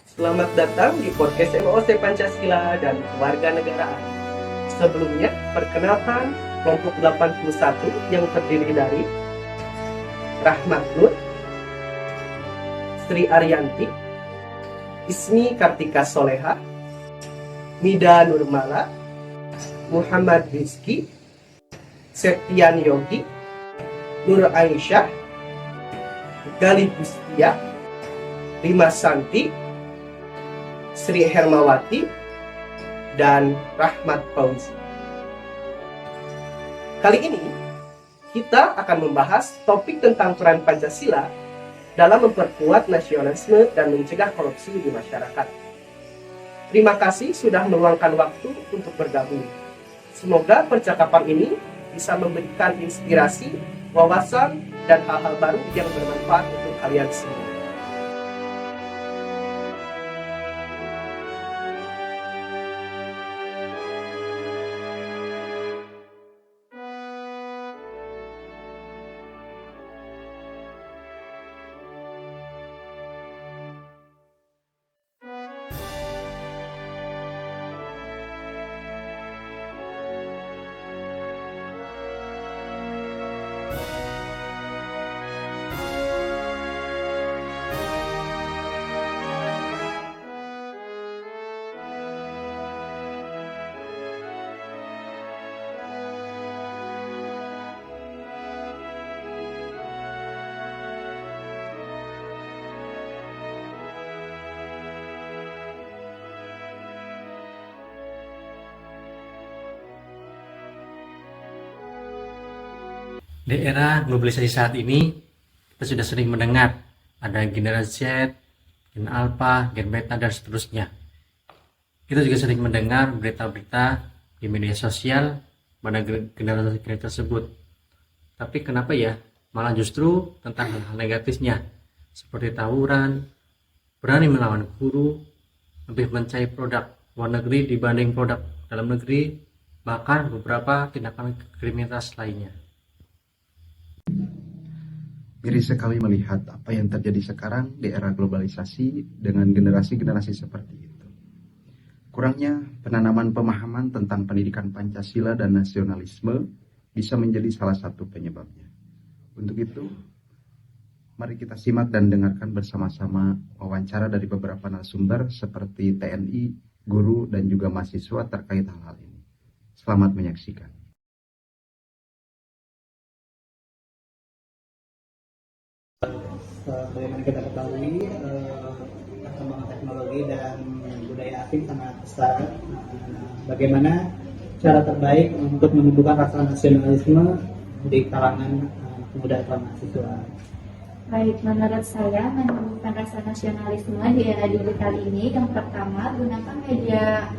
Selamat datang di podcast MOC Pancasila dan Kewarganegaraan. Sebelumnya, perkenalkan kelompok 81 yang terdiri dari Rahmat Nur, Sri Ariyanti, Ismi Kartika Soleha, Mida Nurmala, Muhammad Rizki, Septian Yogi, Nur Aisyah, Galih Bustia, Rima Santi, Sri Hermawati, dan Rahmat Fauzi. Kali ini kita akan membahas topik tentang peran Pancasila dalam memperkuat nasionalisme dan mencegah korupsi di masyarakat. Terima kasih sudah meluangkan waktu untuk bergabung. Semoga percakapan ini bisa memberikan inspirasi, wawasan, dan hal-hal baru yang bermanfaat untuk kalian semua. Di era globalisasi saat ini, kita sudah sering mendengar ada generasi Z, gen Alpha, gen Beta, dan seterusnya. Kita juga sering mendengar berita-berita di media sosial pada generasi tersebut. Tapi kenapa ya malah justru tentang hal-hal negatifnya, seperti tawuran, berani melawan guru, lebih mencari produk luar negeri dibanding produk dalam negeri, bahkan beberapa tindakan kriminalitas lainnya. Miris sekali melihat apa yang terjadi sekarang di era globalisasi dengan generasi-generasi seperti itu. Kurangnya penanaman pemahaman tentang pendidikan Pancasila dan nasionalisme bisa menjadi salah satu penyebabnya. Untuk itu, mari kita simak dan dengarkan bersama-sama wawancara dari beberapa narasumber seperti TNI, guru, dan juga mahasiswa terkait hal-hal ini. Selamat menyaksikan. Bagaimana kita ketahui, perkembangan teknologi dan budaya asing sangat besar. Bagaimana cara terbaik untuk menumbuhkan rasa nasionalisme di kalangan pemuda atau mahasiswa? Baik, menurut saya menumbuhkan rasa nasionalisme di era digital ini, yang pertama gunakan media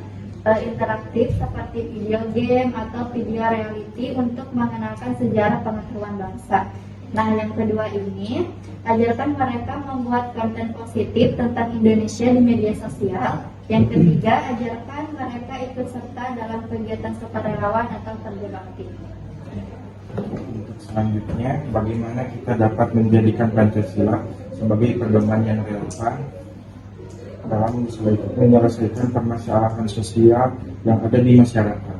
interaktif seperti video game atau video reality untuk mengenalkan sejarah pengetahuan bangsa. Nah, yang kedua ini, ajarkan mereka membuat konten positif tentang Indonesia di media sosial. Yang ketiga, ajarkan mereka ikut serta dalam kegiatan sukarelawan atau kerja bakti. Untuk selanjutnya, bagaimana kita dapat menjadikan Pancasila sebagai pedoman yang relevan dalam menyelesaikan permasalahan sosial yang ada di masyarakat.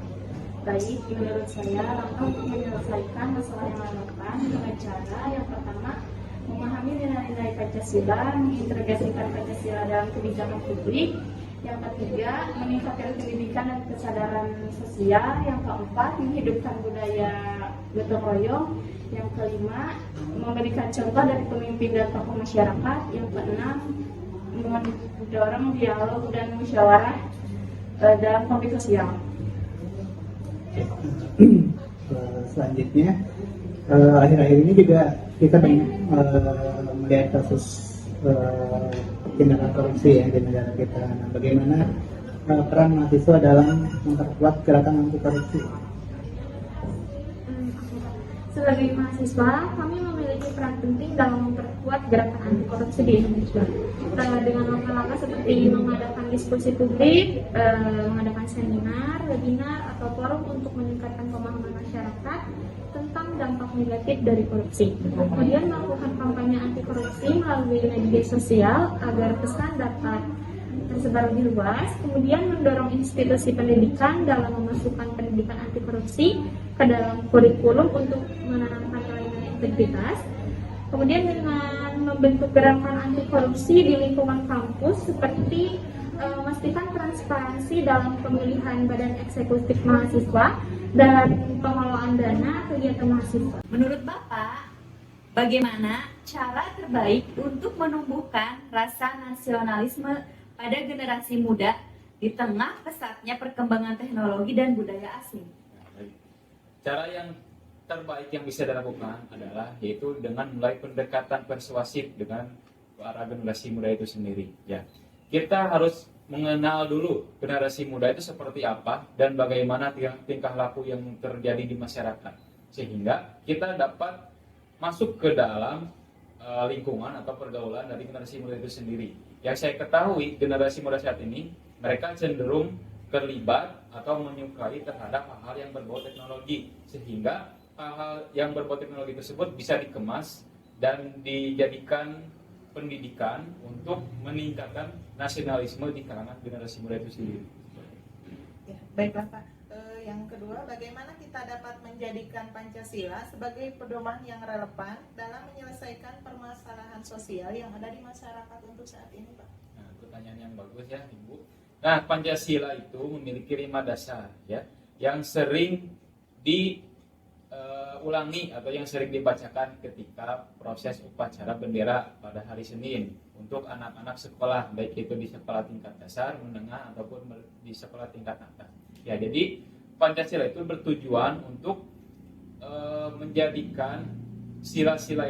Baik, menurut saya langkah untuk menyelesaikan masalah yang relevan dengan cara yang pertama memahami nilai-nilai Pancasila, mengintegrasikan Pancasila dalam kebijakan publik. Yang ketiga, meningkatkan pendidikan dan kesadaran sosial. Yang keempat, menghidupkan budaya gotong royong. Yang kelima, memberikan contoh dari pemimpin dan tokoh masyarakat. Yang keenam, mendorong dialog dan musyawarah dalam konflik sosial. Selanjutnya, akhir-akhir ini juga kita banyak melihat kasus tindakan korupsi ya di negara kita. Nah, bagaimana peran mahasiswa dalam memperkuat gerakan anti korupsi? Sebagai mahasiswa, kami memiliki peran penting dalam memperkuat gerakan anti korupsi di Indonesia. Dengan langkah-langkah seperti mengadakan diskusi publik, mengadakan seminar, webinar, atau forum untuk meningkatkan pemahaman masyarakat tentang dampak negatif dari korupsi. Kemudian melakukan kampanye anti korupsi melalui media sosial agar pesan dapat tersebar lebih luas, kemudian mendorong institusi pendidikan dalam memasukkan pendidikan anti korupsi ke dalam kurikulum untuk menanamkan nilai-nilai integritas, kemudian dengan membentuk gerakan anti korupsi di lingkungan kampus seperti memastikan transparansi dalam pemilihan badan eksekutif mahasiswa dan pengelolaan dana kegiatan mahasiswa. Menurut Bapak, bagaimana cara terbaik untuk menumbuhkan rasa nasionalisme pada generasi muda di tengah pesatnya perkembangan teknologi dan budaya asing? Cara yang terbaik yang bisa dilakukan adalah yaitu dengan mulai pendekatan persuasif dengan para generasi muda itu sendiri. Ya, kita harus mengenal dulu generasi muda itu seperti apa dan bagaimana tingkah laku yang terjadi di masyarakat, sehingga kita dapat masuk ke dalam lingkungan atau pergaulan dari generasi muda itu sendiri. Yang saya ketahui, generasi muda saat ini mereka cenderung terlibat atau menyukai terhadap hal-hal yang berbau teknologi, sehingga hal-hal yang berbau teknologi tersebut bisa dikemas dan dijadikan pendidikan untuk meningkatkan nasionalisme di kalangan generasi muda itu sendiri. Ya, baiklah Pak. Yang kedua, bagaimana kita dapat menjadikan Pancasila sebagai pedoman yang relevan dalam menyelesaikan permasalahan sosial yang ada di masyarakat untuk saat ini, Pak? Nah, pertanyaan yang bagus ya, Ibu. Nah, Pancasila itu memiliki 5 dasar ya, yang sering diulangi atau yang sering dibacakan ketika proses upacara bendera pada hari Senin untuk anak-anak sekolah, baik itu di sekolah tingkat dasar, menengah ataupun di sekolah tingkat atas. Ya, jadi Pancasila itu bertujuan untuk menjadikan sila-sila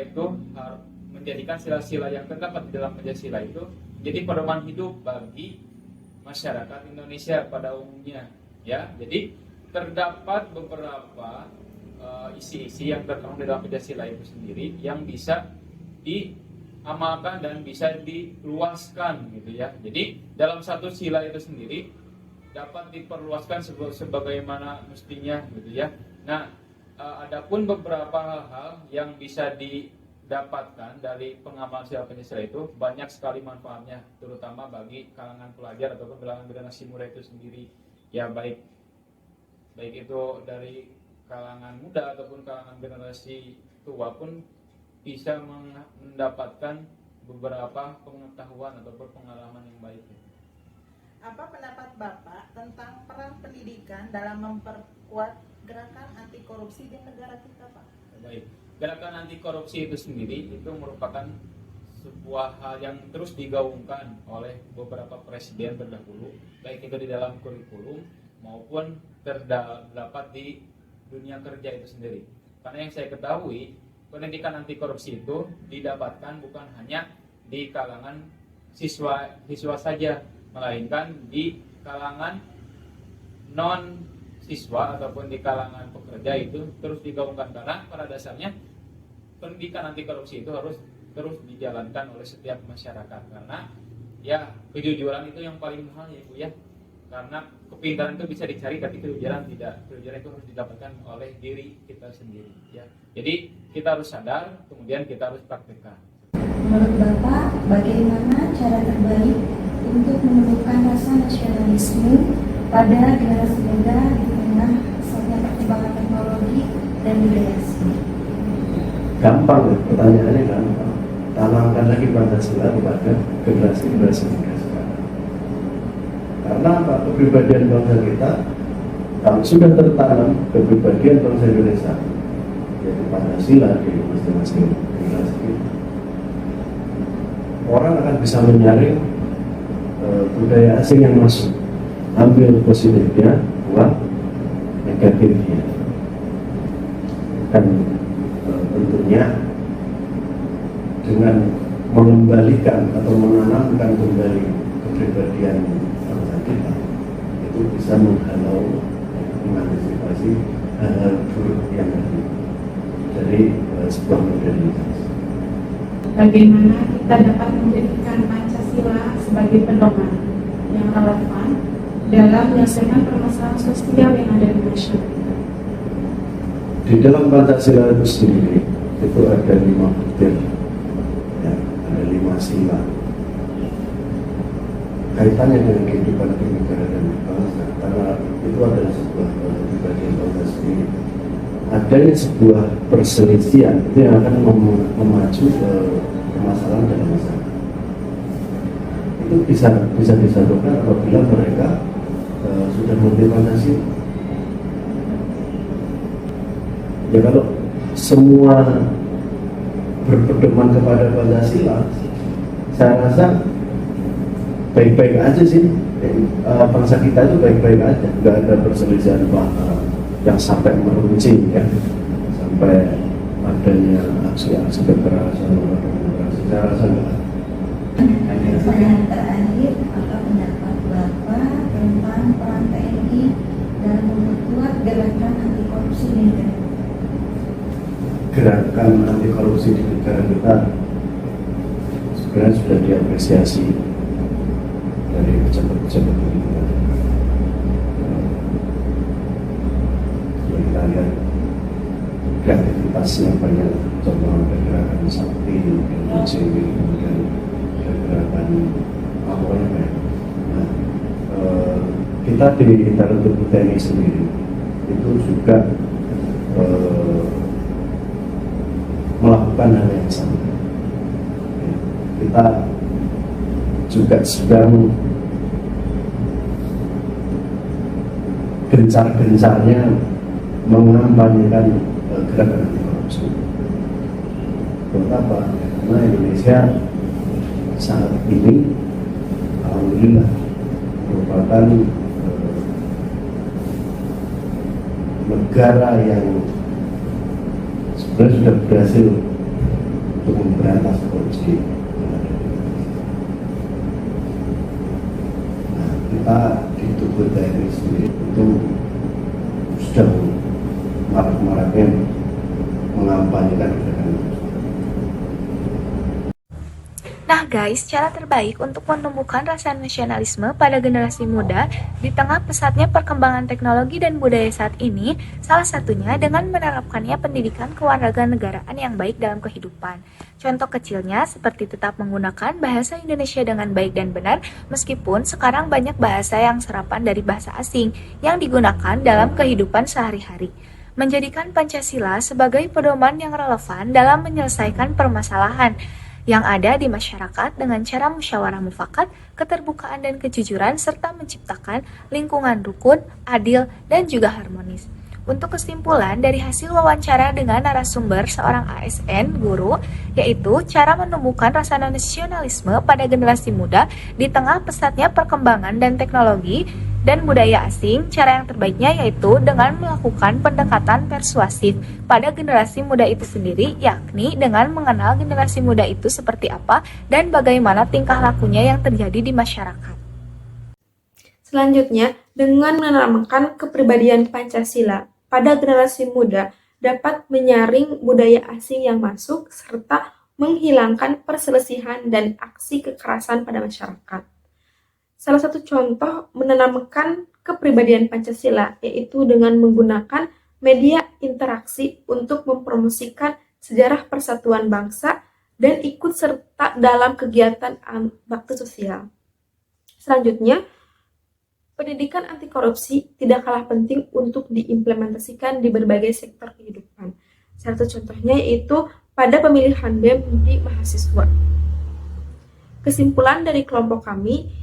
yang terdapat di dalam Pancasila itu menjadi pedoman hidup bagi masyarakat Indonesia pada umumnya. Ya, jadi terdapat beberapa isi-isi yang terkandung di dalam Pancasila itu sendiri yang bisa diamalkan dan bisa diluaskan gitu ya. Jadi dalam satu sila itu sendiri dapat diperluaskan sebagaimana mestinya gitu ya. Nah, adapun beberapa hal-hal yang bisa didapatkan dari pengamal sila Pancasila itu banyak sekali manfaatnya, terutama bagi kalangan pelajar ataupun kalangan generasi muda itu sendiri. Ya, baik itu dari kalangan muda ataupun kalangan generasi tua pun bisa mendapatkan beberapa pengetahuan ataupun pengalaman yang baik. Apa pendapat Bapak tentang peran pendidikan dalam memperkuat gerakan anti korupsi di negara kita, Pak? Baik, gerakan anti korupsi itu sendiri itu merupakan sebuah hal yang terus digaungkan oleh beberapa presiden terdahulu, baik itu di dalam kurikulum maupun terdapat di dunia kerja itu sendiri. Karena yang saya ketahui, pendidikan anti korupsi itu didapatkan bukan hanya di kalangan siswa saja, melainkan di kalangan non siswa ataupun di kalangan pekerja itu terus digaungkan, karena pada dasarnya pendidikan anti korupsi itu harus terus dijalankan oleh setiap masyarakat, karena ya kejujuran itu yang paling mahal ya Bu ya, karena kepintaran itu bisa dicari tapi kejujuran tidak. Kejujuran itu harus didapatkan oleh diri kita sendiri ya. Jadi kita harus sadar, kemudian kita harus praktekkan. Menurut Bapak, bagaimana cara terbaik untuk menumbuhkan rasa nasionalisme pada generasi muda di tengah pesatnya perkembangan teknologi dan budaya asing? Gampang ya, pertanyaannya gampang. Tanamkan lagi Pancasila kepada generasi muda sekarang. Karena apa? Kepribadian bangsa kita, kalau sudah tertanam kepribadian bangsa Indonesia, yaitu Pancasila di masing-masing generasi kita, orang akan bisa menyaring budaya asing yang masuk, ambil positifnya, buang negatifnya. Dan tentunya dengan mengembalikan atau menanamkan kembali kepribadian bangsa kita, itu bisa menghalau, mengantisipasi hal-hal buruk yang ada dari sebuah modernisasi. Bagaimana kita dapat menjadikan Pancasila sebagai pedoman yang relevan dalam menyelesaikan permasalahan sosial yang ada di masyarakat? Di dalam Pancasila itu sendiri itu ada 5 butir, ya, ada 5 sila. kaitannya dengan kehidupan bernegara dan berbangsa, karena itu adalah sebuah kepribadian bangsa sendiri. Adanya sebuah perselisihan itu yang akan memacu permasalahan dalam masyarakat. Itu bisa disalurkan apabila mereka sudah mengerti Pancasila. Ya kalau semua berpedoman kepada Pancasila, saya rasa baik-baik aja sih. Bangsa kita itu baik-baik aja, nggak ada perselisihan yang sampai meruncing ya, sampai adanya aksi-aksi kekerasan atau demokrasi. Saya rasa enggak. Pertanyaan terakhir, apa pendapat Bapak tentang peran TNI dalam memperkuat gerakan anti korupsi di negara? Gerakan anti korupsi di negara kita sebenarnya sudah diapresiasi dari pejabat-pejabat pemerintahan. Kita lihat kreativitasnya banyak, contoh ada gerakan sakti, NCW, kemudian ada gerakan apa ya. Nah, kita di dalam tubuh TNI sendiri itu juga melakukan hal yang sama. Kita juga sedang gencar-gencarnya mengampanyekan gerakan anti korupsi. Buat apa? Karena Indonesia saat ini alhamdulillah merupakan negara yang sebenarnya sudah berhasil untuk memberantas korupsi. Nah, kita di tubuh TNI sendiri itu sudah marak-maraknya mengampanyekan gerakan. Nah guys, cara terbaik untuk menumbuhkan rasa nasionalisme pada generasi muda di tengah pesatnya perkembangan teknologi dan budaya saat ini, salah satunya dengan menerapkannya pendidikan kewarganegaraan yang baik dalam kehidupan. Contoh kecilnya seperti tetap menggunakan bahasa Indonesia dengan baik dan benar, meskipun sekarang banyak bahasa yang serapan dari bahasa asing yang digunakan dalam kehidupan sehari-hari. Menjadikan Pancasila sebagai pedoman yang relevan dalam menyelesaikan permasalahan yang ada di masyarakat dengan cara musyawarah mufakat, keterbukaan dan kejujuran, serta menciptakan lingkungan rukun, adil, dan juga harmonis. Untuk kesimpulan dari hasil wawancara dengan narasumber seorang ASN guru, yaitu cara menumbuhkan rasa nasionalisme pada generasi muda di tengah pesatnya perkembangan dan teknologi dan budaya asing, cara yang terbaiknya yaitu dengan melakukan pendekatan persuasif pada generasi muda itu sendiri, yakni dengan mengenal generasi muda itu seperti apa dan bagaimana tingkah lakunya yang terjadi di masyarakat. Selanjutnya, dengan menanamkan kepribadian Pancasila pada generasi muda dapat menyaring budaya asing yang masuk serta menghilangkan perselisihan dan aksi kekerasan pada masyarakat. Salah satu contoh menanamkan kepribadian Pancasila yaitu dengan menggunakan media interaksi untuk mempromosikan sejarah persatuan bangsa dan ikut serta dalam kegiatan bakti sosial. Selanjutnya, pendidikan anti korupsi tidak kalah penting untuk diimplementasikan di berbagai sektor kehidupan. Salah satu contohnya yaitu pada pemilihan BEM di mahasiswa. Kesimpulan dari kelompok kami,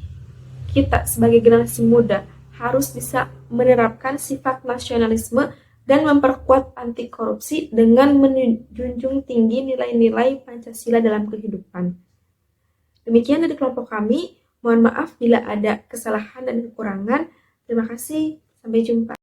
kita sebagai generasi muda harus bisa menerapkan sifat nasionalisme dan memperkuat anti korupsi dengan menjunjung tinggi nilai-nilai Pancasila dalam kehidupan. Demikian dari kelompok kami. Mohon maaf bila ada kesalahan dan kekurangan. Terima kasih. Sampai jumpa.